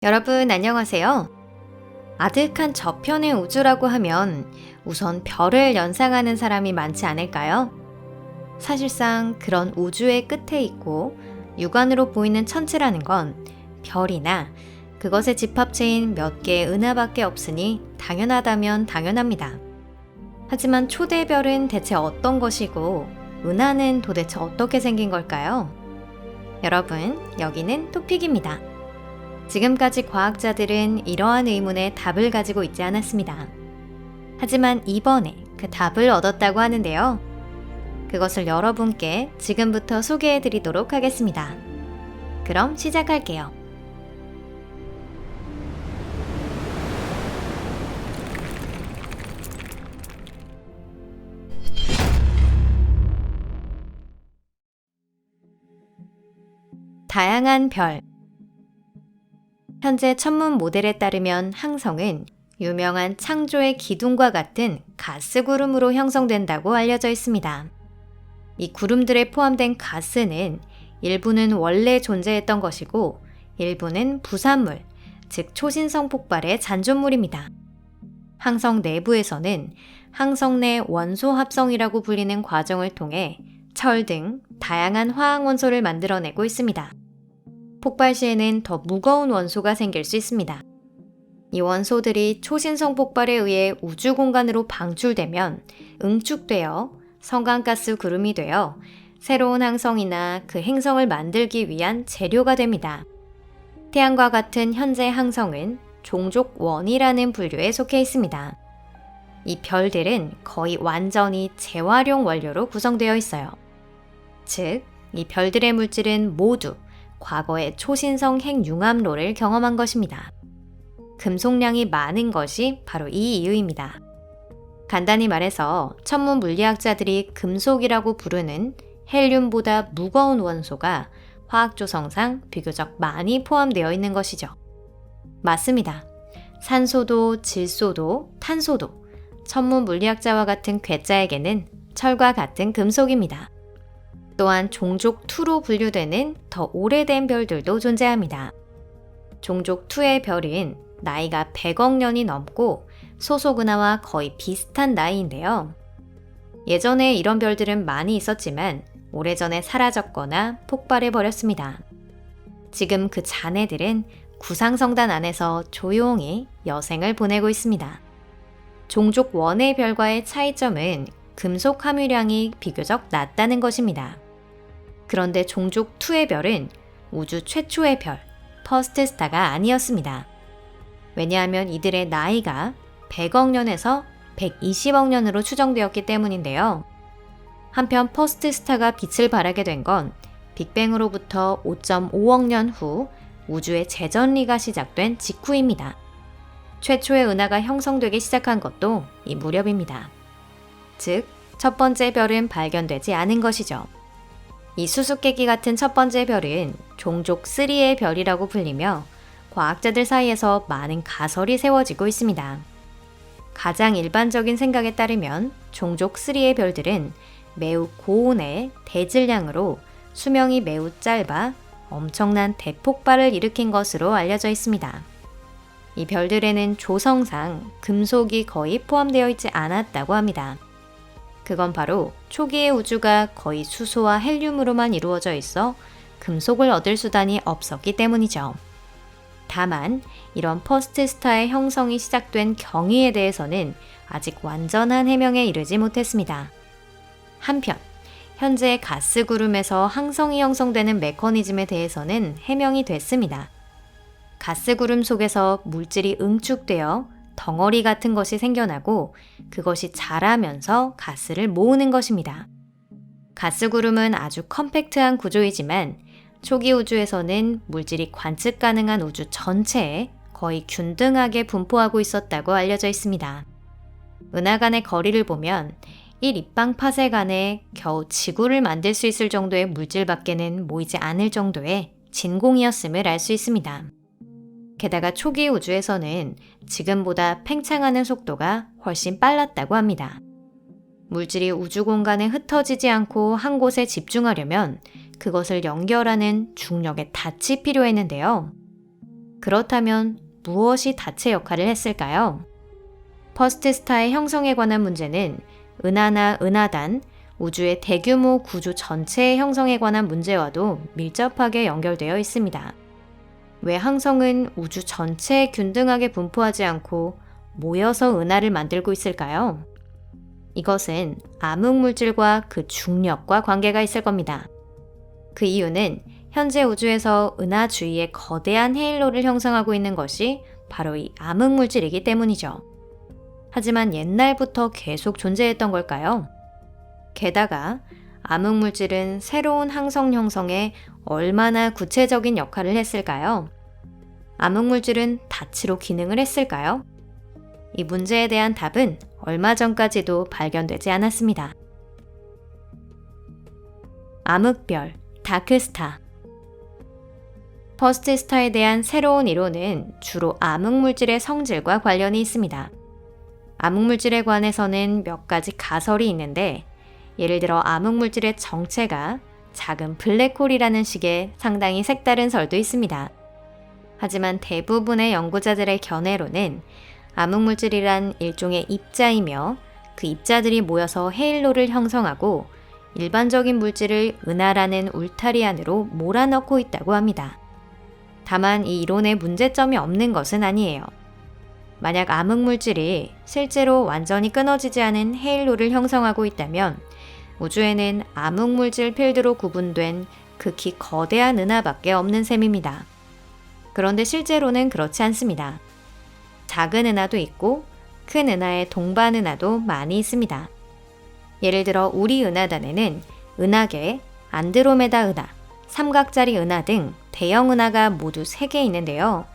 여러분 안녕하세요. 아득한 저편의 우주라고 하면 우선 별을 연상하는 사람이 많지 않을까요? 사실상 그런 우주의 끝에 있고 육안으로 보이는 천체라는 건 별이나 그것의 집합체인 몇 개의 은하밖에 없으니 당연하다면 당연합니다. 하지만 초대별은 대체 어떤 것이고 은하는 도대체 어떻게 생긴 걸까요? 여러분, 여기는 토픽입니다. 지금까지 과학자들은 이러한 의문에 답을 가지고 있지 않았습니다. 하지만 이번에 그 답을 얻었다고 하는데요. 그것을 여러분께 지금부터 소개해 드리도록 하겠습니다. 그럼 시작할게요. 다양한 별. 현재 천문 모델에 따르면 항성은 유명한 창조의 기둥과 같은 가스 구름으로 형성된다고 알려져 있습니다. 이 구름들에 포함된 가스는 일부는 원래 존재했던 것이고 일부는 부산물, 즉 초신성 폭발의 잔존물입니다. 항성 내부에서는 항성 내 원소 합성이라고 불리는 과정을 통해 철 등 다양한 화학 원소를 만들어내고 있습니다. 폭발 시에는 더 무거운 원소가 생길 수 있습니다. 이 원소들이 초신성 폭발에 의해 우주 공간으로 방출되면 응축되어 성간가스 구름이 되어 새로운 항성이나 그 행성을 만들기 위한 재료가 됩니다. 태양과 같은 현재 항성은 종족원이라는 분류에 속해 있습니다. 이 별들은 거의 완전히 재활용 원료로 구성되어 있어요. 즉, 이 별들의 물질은 모두 과거의 초신성 핵융합로를 경험한 것입니다. 금속량이 많은 것이 바로 이 이유입니다. 간단히 말해서 천문 물리학자들이 금속이라고 부르는 헬륨보다 무거운 원소가 화학 조성상 비교적 많이 포함되어 있는 것이죠. 맞습니다. 산소도 질소도 탄소도 천문 물리학자와 같은 괴짜에게는 철과 같은 금속입니다. 또한 종족 2로 분류되는 더 오래된 별들도 존재합니다. 종족 2의 별은 나이가 100억 년이 넘고 소속 은하와 거의 비슷한 나이인데요. 예전에 이런 별들은 많이 있었지만 오래전에 사라졌거나 폭발해버렸습니다. 지금 그 잔해들은 구상성단 안에서 조용히 여생을 보내고 있습니다. 종족 1의 별과의 차이점은 금속 함유량이 비교적 낮다는 것입니다. 그런데 종족 2의 별은 우주 최초의 별, 퍼스트 스타가 아니었습니다. 왜냐하면 이들의 나이가 100억 년에서 120억 년으로 추정되었기 때문인데요. 한편 퍼스트 스타가 빛을 발하게 된 건 빅뱅으로부터 5.5억 년 후 우주의 재전리가 시작된 직후입니다. 최초의 은하가 형성되기 시작한 것도 이 무렵입니다. 즉, 첫 번째 별은 발견되지 않은 것이죠. 이 수수께끼 같은 첫 번째 별은 종족 3의 별이라고 불리며 과학자들 사이에서 많은 가설이 세워지고 있습니다. 가장 일반적인 생각에 따르면 종족 3의 별들은 매우 고온의 대질량으로 수명이 매우 짧아 엄청난 대폭발을 일으킨 것으로 알려져 있습니다. 이 별들에는 조성상 금속이 거의 포함되어 있지 않았다고 합니다. 그건 바로 초기의 우주가 거의 수소와 헬륨으로만 이루어져 있어 금속을 얻을 수단이 없었기 때문이죠. 다만 이런 퍼스트 스타의 형성이 시작된 경위에 대해서는 아직 완전한 해명에 이르지 못했습니다. 한편 현재 가스 구름에서 항성이 형성되는 메커니즘에 대해서는 해명이 됐습니다. 가스 구름 속에서 물질이 응축되어 덩어리 같은 것이 생겨나고 그것이 자라면서 가스를 모으는 것입니다. 가스 구름은 아주 컴팩트한 구조이지만 초기 우주에서는 물질이 관측 가능한 우주 전체에 거의 균등하게 분포하고 있었다고 알려져 있습니다. 은하 간의 거리를 보면 1입방 파섹 안에 겨우 지구를 만들 수 있을 정도의 물질밖에는 모이지 않을 정도의 진공이었음을 알 수 있습니다. 게다가 초기 우주에서는 지금보다 팽창하는 속도가 훨씬 빨랐다고 합니다. 물질이 우주 공간에 흩어지지 않고 한 곳에 집중하려면 그것을 연결하는 중력의 닻이 필요했는데요. 그렇다면 무엇이 다체 역할을 했을까요? 퍼스트 스타의 형성에 관한 문제는 은하나 은하단, 우주의 대규모 구조 전체의 형성에 관한 문제와도 밀접하게 연결되어 있습니다. 왜 항성은 우주 전체에 균등하게 분포하지 않고 모여서 은하를 만들고 있을까요? 이것은 암흑물질과 그 중력과 관계가 있을 겁니다. 그 이유는 현재 우주에서 은하 주위에 거대한 헤일로를 형성하고 있는 것이 바로 이 암흑물질이기 때문이죠. 하지만 옛날부터 계속 존재했던 걸까요? 게다가 암흑물질은 새로운 항성 형성에 얼마나 구체적인 역할을 했을까요? 암흑물질은 다치로 기능을 했을까요? 이 문제에 대한 답은 얼마 전까지도 발견되지 않았습니다. 암흑별, 다크스타. 퍼스트 스타에 대한 새로운 이론은 주로 암흑물질의 성질과 관련이 있습니다. 암흑물질에 관해서는 몇 가지 가설이 있는데, 예를 들어 암흑물질의 정체가 작은 블랙홀이라는 식의 상당히 색다른 설도 있습니다. 하지만 대부분의 연구자들의 견해로는 암흑물질이란 일종의 입자이며 그 입자들이 모여서 헤일로를 형성하고 일반적인 물질을 은하라는 울타리 안으로 몰아넣고 있다고 합니다. 다만 이 이론에 문제점이 없는 것은 아니에요. 만약 암흑물질이 실제로 완전히 끊어지지 않은 헤일로를 형성하고 있다면 우주에는 암흑물질 필드로 구분된 극히 거대한 은하밖에 없는 셈입니다. 그런데 실제로는 그렇지 않습니다. 작은 은하도 있고 큰 은하의 동반 은하도 많이 있습니다. 예를 들어 우리 은하단에는 은하계, 안드로메다 은하, 삼각자리 은하 등 대형 은하가 모두 3개 있는데요.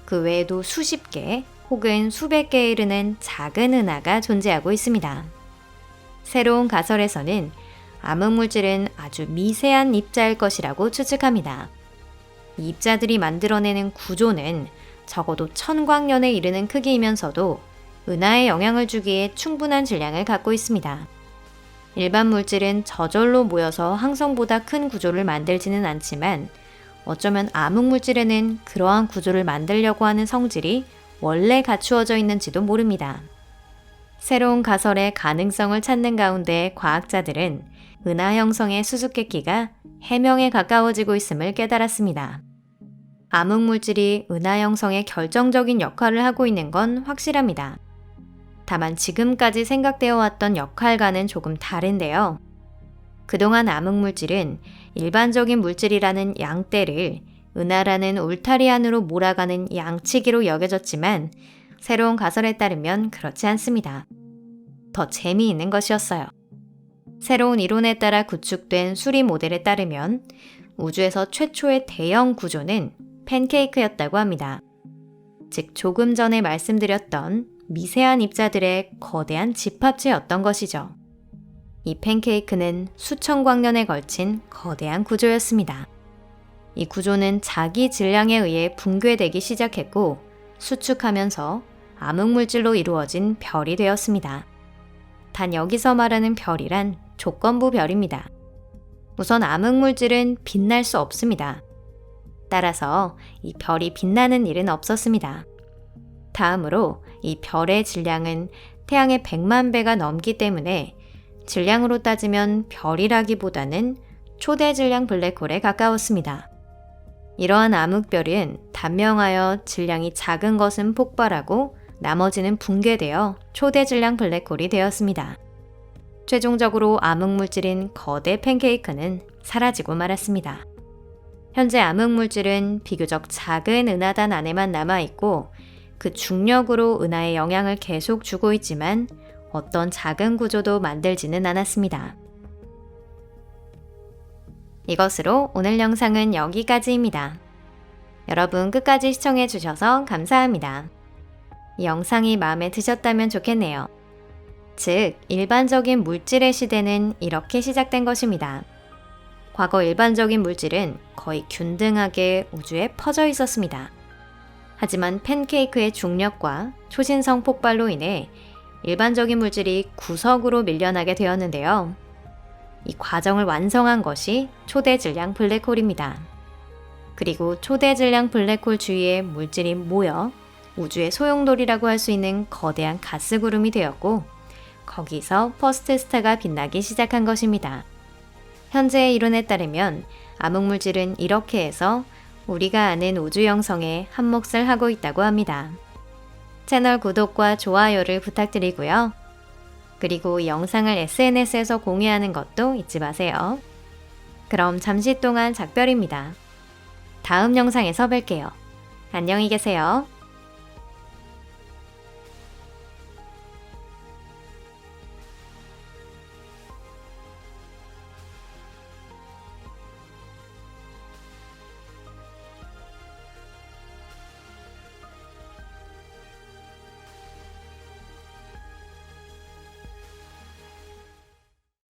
그 외에도 수십 개 혹은 수백 개에 이르는 작은 은하가 존재하고 있습니다. 새로운 가설에서는 암흑물질은 아주 미세한 입자일 것이라고 추측합니다. 이 입자들이 만들어내는 구조는 적어도 1000광년에 이르는 크기이면서도 은하에 영향을 주기에 충분한 질량을 갖고 있습니다. 일반 물질은 저절로 모여서 항성보다 큰 구조를 만들지는 않지만 어쩌면 암흑물질에는 그러한 구조를 만들려고 하는 성질이 원래 갖추어져 있는지도 모릅니다. 새로운 가설의 가능성을 찾는 가운데 과학자들은 은하 형성의 수수께끼가 해명에 가까워지고 있음을 깨달았습니다. 암흑물질이 은하 형성에 결정적인 역할을 하고 있는 건 확실합니다. 다만 지금까지 생각되어 왔던 역할과는 조금 다른데요. 그동안 암흑물질은 일반적인 물질이라는 양대를 은하라는 울타리 안으로 몰아가는 양치기로 여겨졌지만 새로운 가설에 따르면 그렇지 않습니다. 더 재미있는 것이었어요. 새로운 이론에 따라 구축된 수리 모델에 따르면 우주에서 최초의 대형 구조는 팬케이크였다고 합니다. 즉 조금 전에 말씀드렸던 미세한 입자들의 거대한 집합체였던 것이죠. 이 팬케이크는 수천 광년에 걸친 거대한 구조였습니다. 이 구조는 자기 질량에 의해 붕괴되기 시작했고 수축하면서 암흑물질로 이루어진 별이 되었습니다. 단 여기서 말하는 별이란 조건부 별입니다. 우선 암흑물질은 빛날 수 없습니다. 따라서 이 별이 빛나는 일은 없었습니다. 다음으로 이 별의 질량은 태양의 100만 배가 넘기 때문에 질량으로 따지면 별이라기보다는 초대 질량 블랙홀에 가까웠습니다. 이러한 암흑별은 단명하여 질량이 작은 것은 폭발하고 나머지는 붕괴되어 초대 질량 블랙홀이 되었습니다. 최종적으로 암흑물질인 거대 팬케이크는 사라지고 말았습니다. 현재 암흑물질은 비교적 작은 은하단 안에만 남아있고 그 중력으로 은하에 영향을 계속 주고 있지만 어떤 작은 구조도 만들지는 않았습니다. 이것으로 오늘 영상은 여기까지입니다. 여러분 끝까지 시청해 주셔서 감사합니다. 이 영상이 마음에 드셨다면 좋겠네요. 즉, 일반적인 물질의 시대는 이렇게 시작된 것입니다. 과거 일반적인 물질은 거의 균등하게 우주에 퍼져 있었습니다. 하지만 팬케이크의 중력과 초신성 폭발로 인해 일반적인 물질이 구석으로 밀려나게 되었는데요. 이 과정을 완성한 것이 초대 질량 블랙홀입니다. 그리고 초대 질량 블랙홀 주위에 물질이 모여 우주의 소용돌이라고 할 수 있는 거대한 가스 구름이 되었고, 거기서 퍼스트 스타가 빛나기 시작한 것입니다. 현재의 이론에 따르면 암흑물질은 이렇게 해서 우리가 아는 우주 형성에 한 몫을 하고 있다고 합니다. 채널 구독과 좋아요를 부탁드리고요. 그리고 영상을 SNS에서 공유하는 것도 잊지 마세요. 그럼 잠시 동안 작별입니다. 다음 영상에서 뵐게요. 안녕히 계세요.